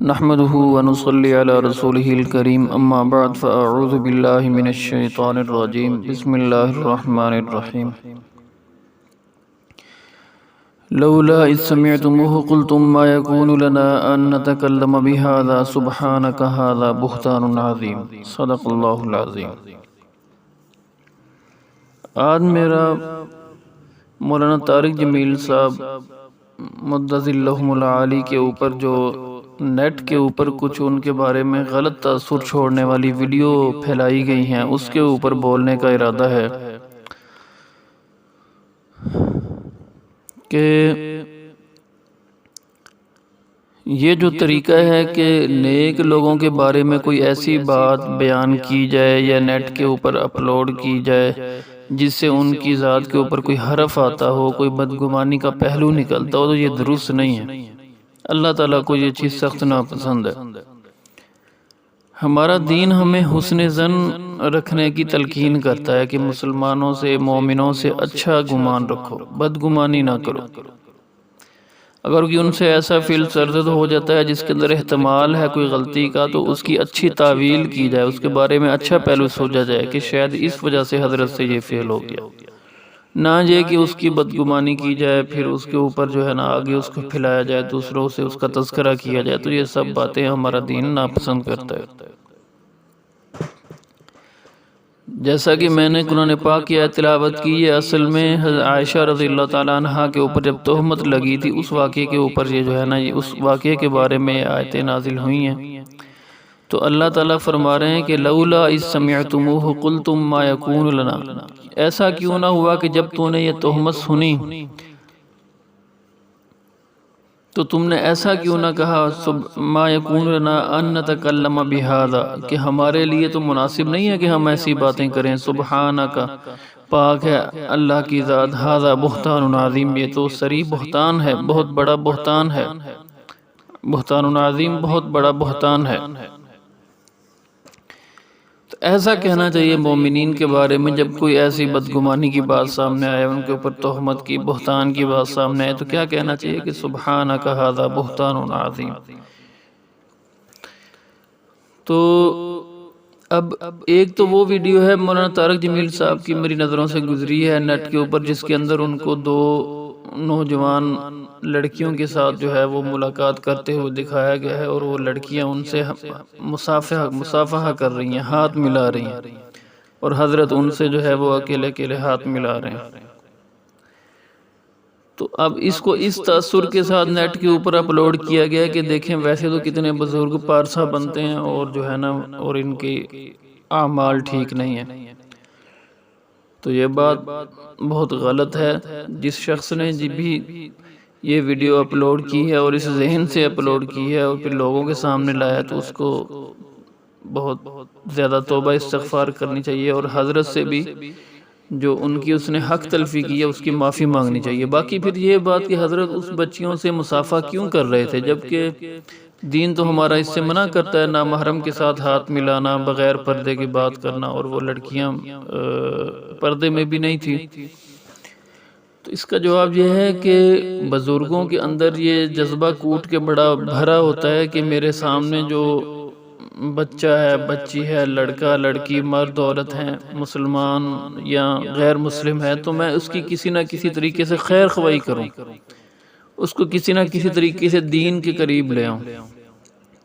نحمده ونصلي على رسوله الكريم اما بعد فاعوذ بالله من الشيطان الرجيم بسم الله الرحمن الرحيم لولا إذ سمعتموه قلتم ما يكون لنا أن نتكلم بهذا سبحانك هذا بهتان عظيم صدق اللہ العظیم۔ آج میرا مولانا طارق جمیل صاحب مدظ اللہم العالی کے اوپر جو نیٹ کے اوپر کچھ ان کے بارے میں غلط تاثر چھوڑنے والی ویڈیو پھیلائی گئی ہیں، اس کے اوپر بولنے کا ارادہ ہے کہ یہ جو طریقہ ہے کہ نیک لوگوں کے بارے میں کوئی ایسی بات بیان کی جائے یا نیٹ کے اوپر اپلوڈ کی جائے جس سے ان کی ذات کے اوپر کوئی حرف آتا ہو، کوئی بدگمانی کا پہلو نکلتا ہو، تو یہ درست نہیں ہے۔ اللہ تعالیٰ کو یہ چیز سخت ناپسند ہے۔ ہمارا دین ہمیں حسن ظن رکھنے کی تلقین کرتا ہے کہ مسلمانوں سے، مومنوں سے اچھا گمان رکھو، بدگمانی نہ کرو۔ اگر کوئی ان سے ایسا فعل سرزد ہو جاتا ہے جس کے اندر احتمال ہے کوئی غلطی کا، تو اس کی اچھی تعویل کی جائے، اس کے بارے میں اچھا پہلو سوچا جائے کہ شاید اس وجہ سے حضرت سے یہ فعل ہو گیا، نہ یہ کہ اس کی بدگمانی کی جائے، پھر اس کے اوپر جو ہے نا آگے اس کو پھیلایا جائے، دوسروں سے اس کا تذکرہ کیا جائے۔ تو یہ سب باتیں ہمارا دین ناپسند کرتا ہے۔ جیسا کہ میں نے قرآن پاک کی آیت تلاوت کی، یہ اصل میں عائشہ رضی اللہ تعالیٰ عنہ کے اوپر جب تہمت لگی تھی، اس واقعے کے اوپر یہ جو ہے نا اس واقعے کے بارے میں آیتیں نازل ہوئی ہیں۔ تو اللہ تعالیٰ فرما رہے ہیں کہ لولا اذ سمعتموہ قلتم ما یکون لنا، ایسا کیوں نہ ہوا کہ جب تو نے یہ تہمت سنی تو تم نے ایسا کیوں نہ کہا ما یکون لنا ان نتکلم بہذا، کہ ہمارے لیے تو مناسب نہیں ہے کہ ہم ایسی باتیں کریں۔ سبحانک، پاک ہے اللہ کی ذات، ھذا بہتان عظیم، یہ تو صریح بہتان ہے، بہت بڑا بہتان ہے، بہتان عظیم، بہت بڑا بہتان ہے۔ تو ایسا کہنا چاہیے مومنین کے بارے میں جب کوئی ایسی بدگمانی کی بات سامنے آئے، ان کے اوپر تہمت کی، بہتان کی بات سامنے آئے، تو کیا کہنا چاہیے کہ سبحانک ھذا بہتان عظیم۔ تو اب ایک تو وہ ویڈیو ہے مولانا طارق جمیل صاحب کی، میری نظروں سے گزری ہے نیٹ کے اوپر، جس کے اندر ان کو دو نوجوان لڑکیوں کے ساتھ جو ہے وہ ملاقات کرتے ہوئے دکھایا گیا ہے، اور وہ لڑکیاں ان سے مصافحہ کر رہی ہیں، ہاتھ ملا رہی ہیں، اور حضرت ان سے جو ہے وہ اکیلے اکیلے ہاتھ ملا رہے ہیں۔ تو اب اس کو اس تاثر کے ساتھ نیٹ کے اوپر اپلوڈ کیا گیا کہ دیکھیں ویسے تو کتنے بزرگ پارسا بنتے ہیں، اور جو ہے نا اور ان کے اعمال ٹھیک نہیں ہیں۔ تو یہ بات بہت غلط ہے۔ جس شخص نے بھی یہ ویڈیو اپلوڈ کی ہے اور اس ذہن سے اپلوڈ کی ہے اور پھر لوگوں کے سامنے لایا، تو اس کو بہت زیادہ توبہ استغفار کرنی چاہیے، اور حضرت سے بھی جو ان کی اس نے حق تلفی کی ہے اس کی معافی مانگنی چاہیے۔ باقی پھر یہ بات کہ حضرت اس بچیوں سے مصافحہ کیوں کر رہے تھے، جبکہ دین تو ہمارا اس سے منع کرتا ہے، نامحرم کے ساتھ ہاتھ ملانا، بغیر پردے کی بات کرنا، اور وہ لڑکیاں پردے میں بھی نہیں تھی۔ تو اس کا جواب یہ ہے کہ بزرگوں کے اندر یہ جذبہ کوٹ کے بڑا بھرا ہوتا ہے کہ میرے سامنے جو بچہ ہے، بچی ہے، لڑکا لڑکی، مرد عورت ہیں، مسلمان یا غیر مسلم ہے، تو میں اس کی کسی نہ کسی طریقے سے خیر خواہی کروں، اس کو کسی نہ کسی طریقے سے دین کے قریب لے آؤں۔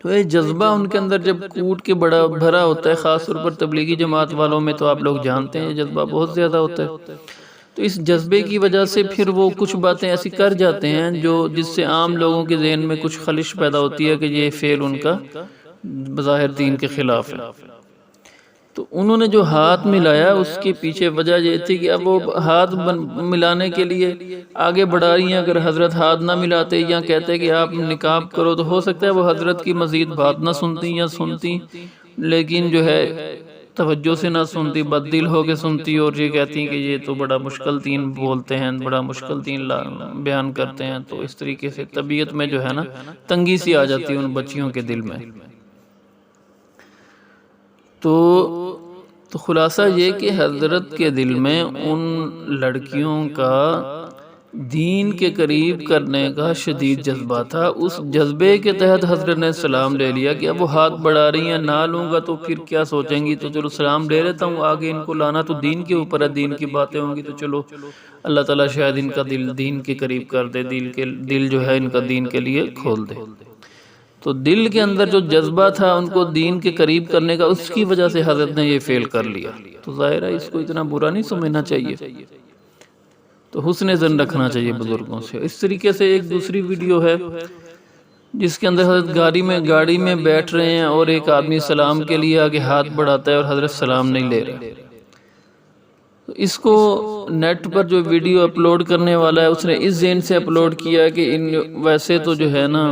تو یہ جذبہ ان کے اندر جب کوٹ کے بڑا بھرا ہوتا ہے، خاص طور پر تبلیغی جماعت والوں میں تو آپ لوگ جانتے ہیں یہ جذبہ بہت زیادہ ہوتا ہے، تو اس جذبے کی وجہ سے پھر وہ کچھ باتیں ایسی کر جاتے ہیں جس سے عام لوگوں کے ذہن میں کچھ خلش پیدا ہوتی ہے کہ یہ فعل ان کا بظاہر دین کے خلاف ہے۔ تو انہوں نے جو ہاتھ ملایا اس کے پیچھے وجہ یہ تھی کہ اب وہ ہاتھ ملانے کے لیے آگے بڑھا رہی ہیں۔ اگر حضرت ہاتھ نہ ملاتے یا کہتے کہ آپ نقاب کرو، تو ہو سکتا ہے وہ حضرت کی مزید بات نہ سنتی یا سنتی، لیکن جو ہے توجہ سے نہ سنتی، بد دل ہو کے سنتی، اور یہ کہتی کہ یہ تو بڑا مشکل دین بولتے ہیں، بڑا مشکل دین بیان کرتے ہیں۔ تو اس طریقے سے طبیعت میں جو ہے نا تنگی سی آ جاتی ہے ان بچیوں کے دل میں۔ تو خلاصہ یہ کہ حضرت کے دل میں ان لڑکیوں کا دین کے قریب کرنے کا شدید جذبہ تھا. اس جذبے کے تحت حضرت نے سلام لے لیا کہ اب وہ ہاتھ بڑھا رہی ہیں، نہ لوں گا تو پھر کیا سوچیں گی، تو چلو سلام لے لیتا ہوں. آگے ان کو لانا تو دین کے اوپر ہے، دین کی باتیں ہوں گی تو چلو اللہ تعالیٰ شاید ان کا دل دین کے قریب کر دے، دل جو ہے ان کا دین کے لیے کھول دے. تو دل کے اندر جو جذبہ تھا ان کو دین کے قریب کرنے کا، اس کی وجہ سے حضرت نے یہ فیل کر لیا. تو ظاہر ہے اس کو اتنا برا نہیں سمجھنا چاہیے، تو حسن ظن رکھنا چاہیے بزرگوں سے. اس طریقے سے ایک دوسری ویڈیو ہے جس کے اندر حضرت گاڑی میں بیٹھ رہے ہیں اور ایک آدمی سلام کے لیے آگے ہاتھ بڑھاتا ہے اور حضرت سلام نہیں لے رہے. اس کو نیٹ پر جو ویڈیو اپلوڈ کرنے والا ہے اس نے اس ذہن سے اپلوڈ کیا کہ ویسے تو جو ہے نا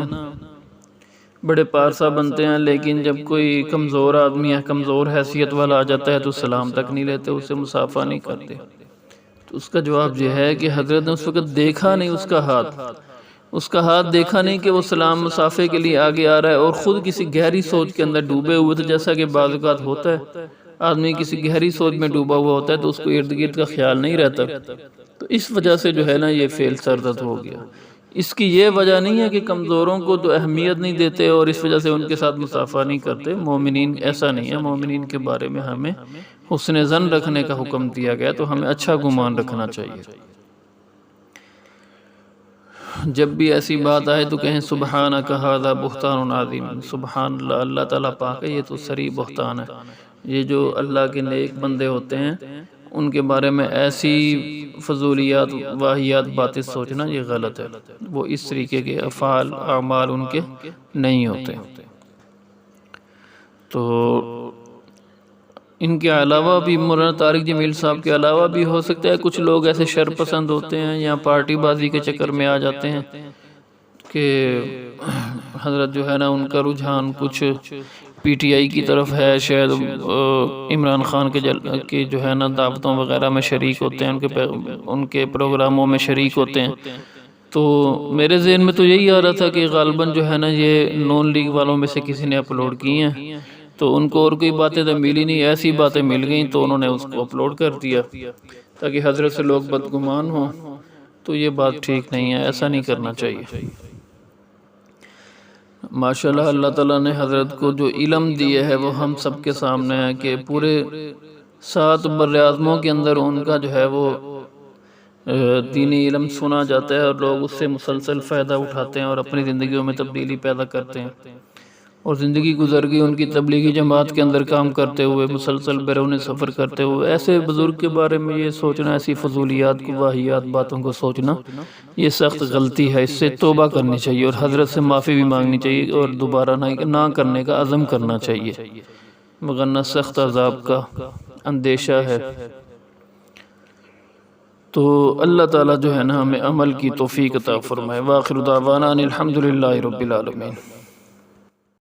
بڑے پارسا بنتے ہیں، لیکن جب کوئی کمزور آدمی ہے، کمزور حیثیت والا آ جاتا ہے تو سلام تک نہیں لیتے، اسے مصافحہ نہیں کرتے. تو اس کا جواب یہ ہے کہ حضرت نے اس وقت دیکھا نہیں اس کا ہاتھ دیکھا نہیں کہ وہ سلام مصافحے کے لیے آگے آ رہا ہے، اور خود کسی گہری سوچ کے اندر ڈوبے ہوئے تھے. جیسا کہ بعض اوقات ہوتا ہے آدمی کسی گہری سوچ میں ڈوبا ہوا ہوتا ہے تو اس کو ارد گرد کا خیال نہیں رہتا، تو اس وجہ سے جو ہے نا یہ فیل سردت ہو گیا. اس کی یہ وجہ نہیں ہے کہ کمزوروں کو تو اہمیت نہیں دیتے اور اس وجہ سے ان کے ساتھ مصافحہ نہیں کرتے. مومنین ایسا نہیں ہے، مومنین کے بارے میں ہمیں حسن ظن رکھنے کا حکم دیا گیا، تو ہمیں اچھا گمان رکھنا چاہیے. جب بھی ایسی بات آئے تو کہیں سبحانک ھذا بہتان عظیم، سبحان اللہ، اللہ تعالیٰ پاک ہے، یہ تو صریح بہتان ہے. یہ جو اللہ کے نیک بندے ہوتے ہیں ان کے بارے میں ایسی فضولیات واہیات باتیں سوچنا یہ غلط ہے. وہ اس طریقے کے افعال اعمال ان کے نہیں ہوتے. تو ان کے علاوہ بھی مولانا طارق جمیل صاحب کے علاوہ بھی ہو سکتا ہے کچھ لوگ ایسے شر پسند ہوتے ہیں یا پارٹی بازی کے چکر میں آ جاتے ہیں کہ حضرت جو ہے نا ان کا رجحان کچھ پی ٹی آئی کی طرف ہے، شاید عمران خان کے جو ہے نا دعوتوں وغیرہ میں شریک ہوتے ہیں، ان کے پروگراموں میں شریک ہوتے ہیں. تو میرے ذہن میں تو یہی آ رہا تھا کہ غالباً جو ہے نا یہ نون لیگ والوں میں سے کسی نے اپلوڈ کی ہیں، تو ان کو اور کوئی باتیں تو ملی نہیں، ایسی باتیں مل گئیں تو انہوں نے اس کو اپلوڈ کر دیا تاکہ حضرت سے لوگ بدگمان ہوں. تو یہ بات ٹھیک نہیں ہے، ایسا نہیں کرنا چاہیے. ماشاءاللہ اللہ تعالیٰ نے حضرت کو جو علم دیے ہے وہ ہم سب کے سامنے ہے کہ پورے 7 براعظموں کے اندر ان کا جو ہے وہ دینی علم سنا جاتا ہے اور لوگ اس سے مسلسل فائدہ اٹھاتے ہیں اور اپنی زندگیوں میں تبدیلی پیدا کرتے ہیں. اور زندگی گزر گئی ان کی تبلیغی جماعت کے اندر کام کرتے ہوئے، مسلسل بیرون سفر کرتے ہوئے. ایسے بزرگ کے بارے میں یہ سوچنا، ایسی فضولیات کو واہیات باتوں کو سوچنا یہ سخت غلطی ہے. اس سے توبہ کرنی چاہیے اور حضرت سے معافی بھی مانگنی چاہیے اور دوبارہ نہ کرنے کا عزم کرنا چاہیے، مگر سخت عذاب کا اندیشہ ہے. تو اللہ تعالیٰ جو ہے نا ہمیں عمل کی توفیق عطا فرمائے. وآخر دعوانا الحمدللہ رب العالمین.